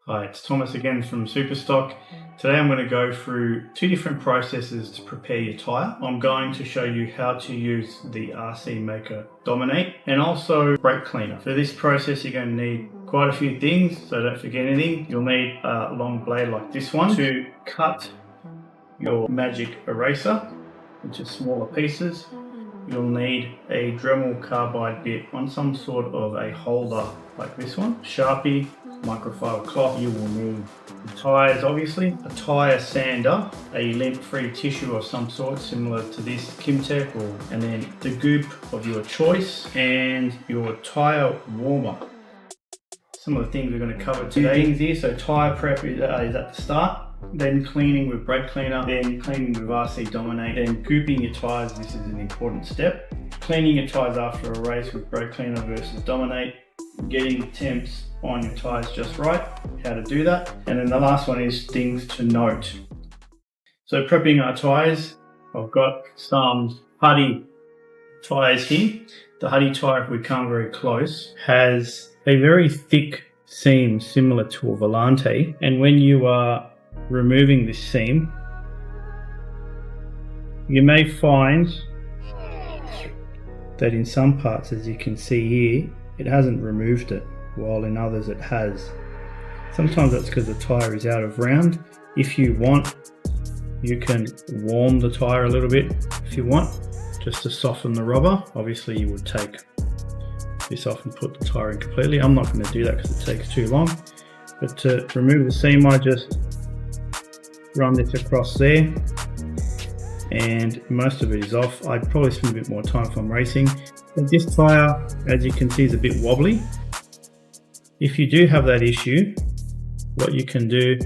Hi, it's Thomas again from Superstock. Today I'm going to go through two different processes to prepare your tyre. I'm going to show you how to use the RC Maker Dominate and also brake cleaner. For this process you're going to need quite a few things, so don't forget anything. You'll need a long blade like this one to cut your magic eraser into smaller pieces. You'll need a Dremel carbide bit on some sort of a holder like this one, Sharpie, microfiber cloth. You will need the tyres, obviously, a tyre sander, a lint-free tissue of some sort similar to this Kimtech, and then the goop of your choice and your tyre warmer. Some of the things we're going to cover today. Things here, so tyre prep is at the start, then cleaning with brake cleaner, then cleaning with RC Dominate, then gooping your tyres. This is an important step. Cleaning your tyres after a race with brake cleaner versus Dominate, getting temps on your tyres just right, how to do that. And then the last one is things to note. So prepping our tyres, I've got some Huddy tyres here. The Huddy tyre, if we come very close, has a very thick seam similar to a Volante, and when you are removing this seam, you may find that in some parts, as you can see here, it hasn't removed it, while in others it has. Sometimes that's because the tyre is out of round. If you want, you can warm the tyre a little bit if you want, just to soften the rubber. Obviously you would take this off and put the tyre in completely. I'm not going to do that because it takes too long. But to remove the seam, I just run this across there and most of it is off. I'd probably spend a bit more time if I'm racing. But this tyre, as you can see, is a bit wobbly. If you do have that issue, what you can do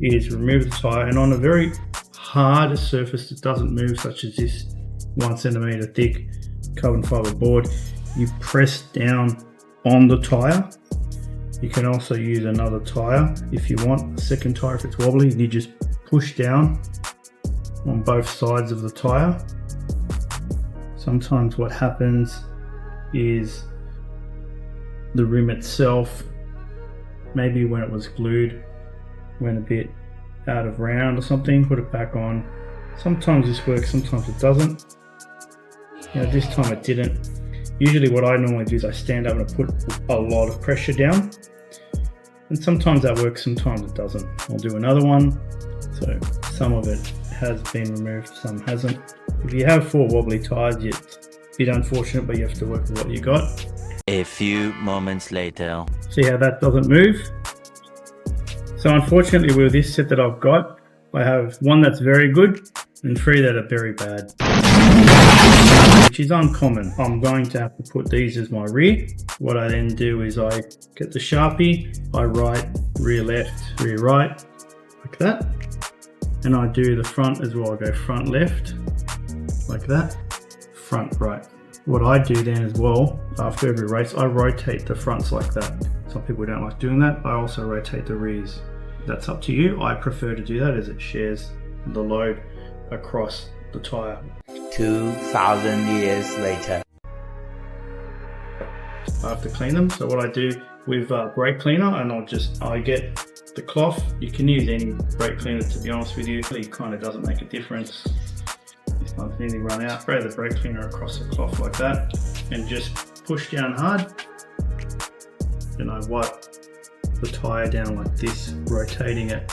is remove the tyre, and on a very hard surface that doesn't move, such as this 1 centimeter thick carbon fiber board, you press down on the tyre. You can also use another tyre if you want, a second tyre if it's wobbly. You just push down on both sides of the tyre. Sometimes what happens is the rim itself, maybe when it was glued, went a bit out of round or something. Put it back on. Sometimes this works, sometimes it doesn't. Now this time it didn't. Usually what I normally do is I stand up and I put a lot of pressure down, and sometimes that works, sometimes it doesn't. I'll do another one. So some of it has been removed, some hasn't. If you have 4 wobbly tyres, it's a bit unfortunate, but you have to work with what you got. A few moments later. See how that doesn't move? So unfortunately with this set that I've got, I have 1 that's very good and 3 that are very bad, which is uncommon. I'm going to have to put these as my rear. What I then do is I get the Sharpie, I write rear left, rear right, like that. And I do the front as well. I go front left, like that, front right. What I do then as well, after every race, I rotate the fronts like that. Some people don't like doing that. I also rotate the rears. That's up to you. I prefer to do that as it shares the load across the tyre. 2,000 years later. I have to clean them. So what I do with brake cleaner, and I get the cloth. You can use any brake cleaner, to be honest with you. It kind of doesn't make a difference. This one's nearly run out. Spray the brake cleaner across the cloth like that and just push down hard. Then I wipe the tyre down like this, rotating it,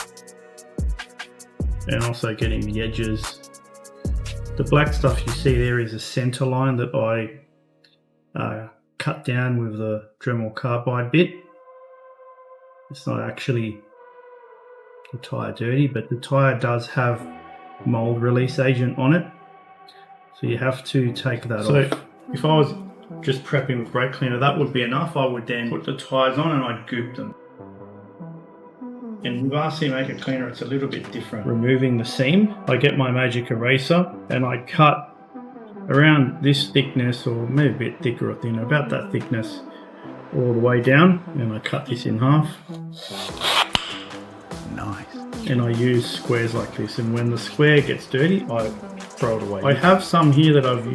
and also getting the edges. The black stuff you see there is a center line that I cut down with the Dremel carbide bit. It's not actually the tyre dirty, but the tyre does have mold release agent on it, so you have to take that off. If I was just prepping with brake cleaner, that would be enough. I would then put the tyres on and I'd goop them. And with RC Maker Cleaner it's a little bit different. Removing the seam, I get my magic eraser and I cut around this thickness, or maybe a bit thicker or thinner, about that thickness, all the way down, and I cut this in half. Nice. And I use squares like this, and when the square gets dirty I throw it away. I have some here that I've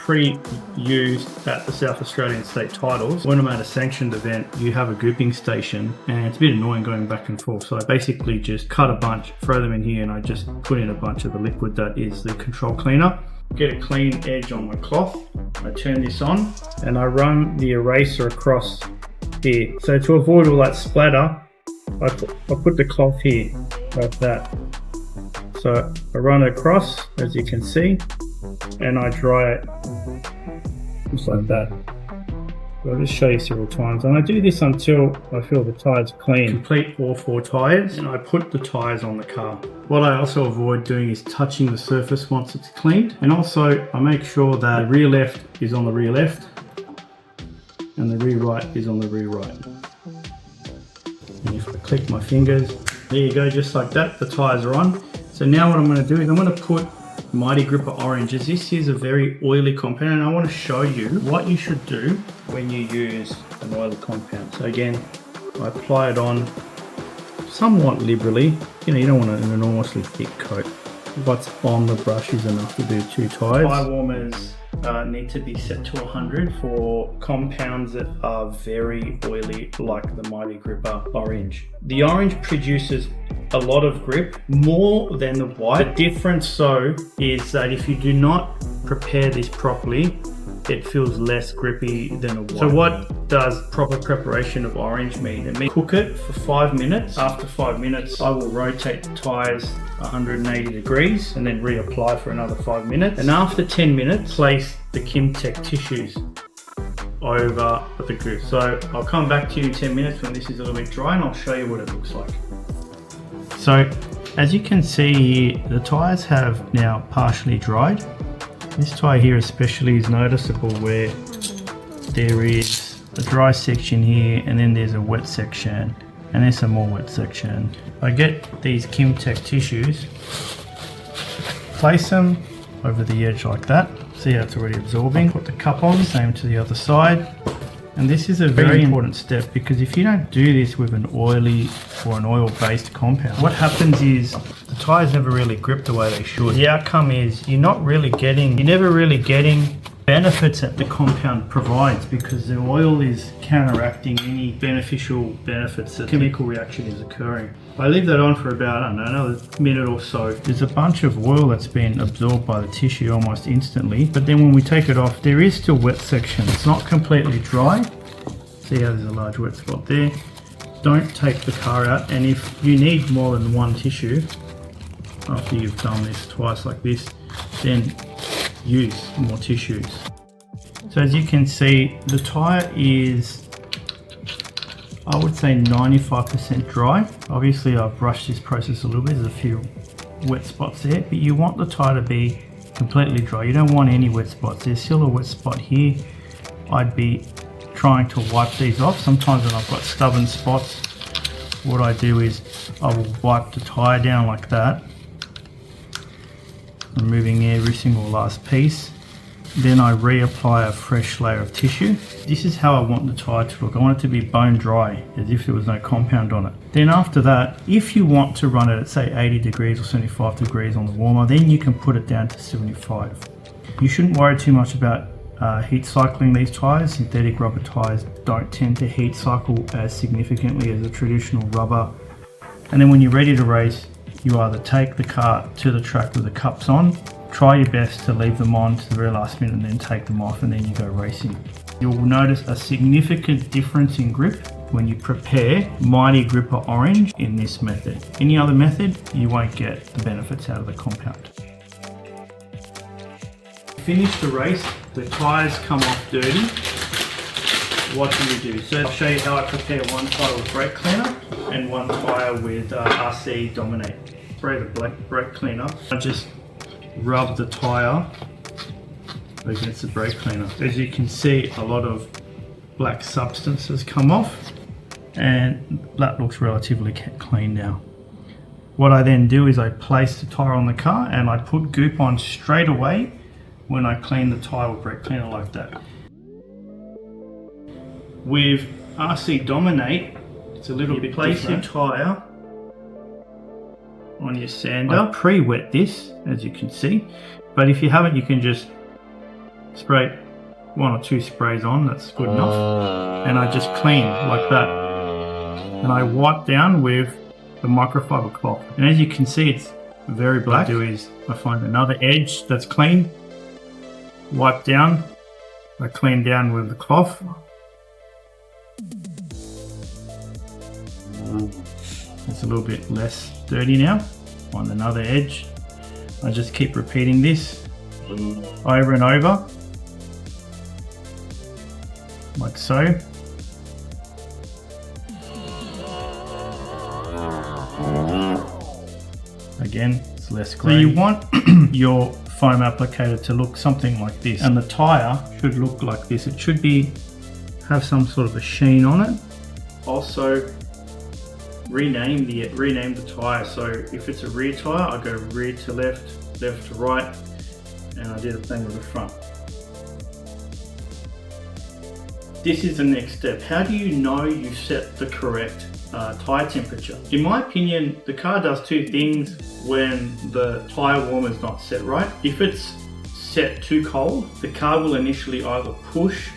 pre-used at the South Australian State Titles. When I'm at a sanctioned event, you have a gooping station, and it's a bit annoying going back and forth. So I basically just cut a bunch, throw them in here, and I just put in a bunch of the liquid that is the control cleaner. Get a clean edge on my cloth. I turn this on and I run the eraser across here. So to avoid all that splatter, I put the cloth here like that. So I run it across, as you can see, and I dry it just like that. So I'll just show you several times, and I do this until I feel the tyres clean. Complete all 4 tyres, and I put the tyres on the car. What I also avoid doing is touching the surface once it's cleaned, and also I make sure that the rear left is on the rear left and the rear right is on the rear right. And if I click my fingers, there you go, just like that, the tyres are on. So now what I'm going to do is I'm going to put Mighty Gripper Orange, as this is a very oily compound, and I want to show you what you should do when you use an oily compound. So again, I apply it on somewhat liberally. You don't want an enormously thick coat. What's on the brush is enough to do 2 tyres. Tyre warmers need to be set to 100 for compounds that are very oily, like the Mighty Gripper Orange. The orange produces a lot of grip, more than the white. The difference though is that if you do not prepare this properly, it feels less grippy than a white. So what does proper preparation of orange mean? It means cook it for 5 minutes. After 5 minutes, I will rotate the tyres 180 degrees and then reapply for another 5 minutes. And after 10 minutes, place the Kimtech tissues over the grip. So I'll come back to you in 10 minutes when this is a little bit dry, and I'll show you what it looks like. So as you can see here, the tyres have now partially dried. This tyre here especially is noticeable, where there is a dry section here and then there's a wet section and there's some more wet section. I get these Kimtech tissues, place them over the edge like that. See how it's already absorbing. Put the cup on, same to the other side. And this is a very important step, because if you don't do this with an oily or an oil-based compound, what happens is the tyres never really grip the way they should. The outcome is you're never really getting benefits that the compound provides, because the oil is counteracting any beneficial benefits that the chemical reaction is occurring. I leave that on for about, I don't know, another minute or so. There's a bunch of oil that's been absorbed by the tissue almost instantly, but then when we take it off, there is still wet section. It's not completely dry. See how there's a large wet spot there. Don't take the car out, and if you need more than 1 tissue after you've done this twice like this, then use more tissues. So as you can see, the tyre is, I would say, 95% dry. Obviously I've rushed this process a little bit, there's a few wet spots there, but you want the tyre to be completely dry. You don't want any wet spots. There's still a wet spot here. I'd be trying to wipe these off. Sometimes when I've got stubborn spots, what I do is I will wipe the tyre down like that, removing every single last piece. Then I reapply a fresh layer of tissue. This is how I want the tyre to look. I want it to be bone dry, as if there was no compound on it. Then after that, if you want to run it at say 80 degrees or 75 degrees on the warmer, then you can put it down to 75. You shouldn't worry too much about heat cycling these tyres. Synthetic rubber tyres don't tend to heat cycle as significantly as a traditional rubber. And then when you're ready to race, you either take the car to the track with the cups on, try your best to leave them on to the very last minute and then take them off, and then you go racing. You'll notice a significant difference in grip when you prepare Mighty Gripper Orange in this method. Any other method, you won't get the benefits out of the compound. Finish the race, the tyres come off dirty. What do you do? So I'll show you how I prepare 1 tyre with brake cleaner and 1 tyre with RC Dominate. Spray the brake cleaner. I just rub the tyre against the brake cleaner. As you can see, a lot of black substances come off, and that looks relatively clean now. What I then do is I place the tyre on the car and I put goop on straight away when I clean the tyre with brake cleaner like that. With RC Dominate, it's a little bit different. Place your tyre on your sander. I've pre-wet this, as you can see, but if you haven't, you can just spray 1 or 2 sprays on, that's good enough. And I just clean like that. And I wipe down with the microfiber cloth. And as you can see, it's very black. What I do is I find another edge that's clean, wipe down, I clean down with the cloth. It's a little bit less dirty now. On another edge, I just keep repeating this over and over, like so. Again, it's less grey. So you want your foam applicator to look something like this, and the tyre should look like this. It should have some sort of a sheen on it. Also, rename the tyre. So if it's a rear tyre, I go rear to left, left to right, and I do the same with the front. This is the next step. How do you know you've set the correct tyre temperature? In my opinion, the car does 2 things when the tyre warmer is not set right. If it's set too cold, the car will initially either push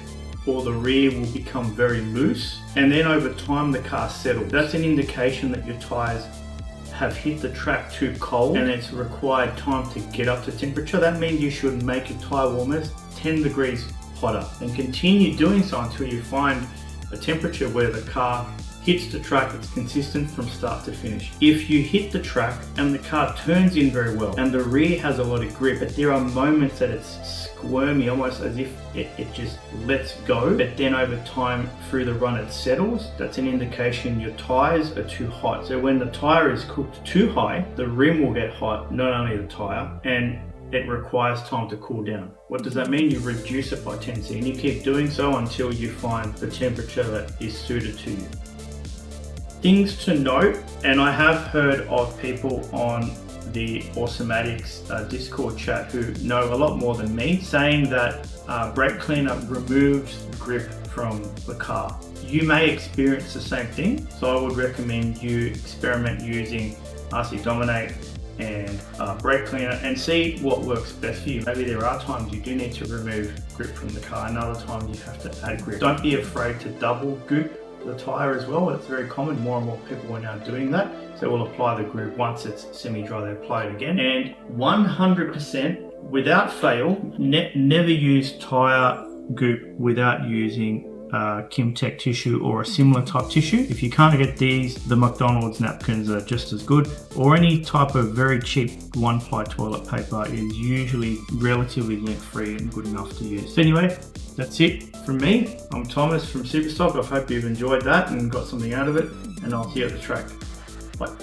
or the rear will become very loose, and then over time the car settles. That's an indication that your tyres have hit the track too cold and it's required time to get up to temperature. That means you should make your tyre warmers 10 degrees hotter and continue doing so until you find a temperature where the car hits the track, it's consistent from start to finish. If you hit the track and the car turns in very well and the rear has a lot of grip, but there are moments that it's squirmy, almost as if it just lets go, but then over time through the run it settles, that's an indication your tyres are too hot. So when the tyre is cooked too high, the rim will get hot, not only the tyre, and it requires time to cool down. What does that mean? You reduce it by 10°C and you keep doing so until you find the temperature that is suited to you. Things to note, and I have heard of people on the Awesomatics Discord chat who know a lot more than me, saying that brake cleaner removes grip from the car. You may experience the same thing, so I would recommend you experiment using RC Dominate and brake cleaner and see what works best for you. Maybe there are times you do need to remove grip from the car, and other times you have to add grip. Don't be afraid to double goop the tyre as well. It's very common. More and more people are now doing that. So we'll apply the grip once it's semi-dry, they apply it again. And 100% without fail, never use tyre goop without using Kimtech tissue or a similar type tissue. If you can't get these, the McDonald's napkins are just as good, or any type of very cheap one-ply toilet paper is usually relatively lint-free and good enough to use. So anyway, that's it from me. I'm Thomas from Superstock. I hope you've enjoyed that and got something out of it, and I'll see you at the track. Bye.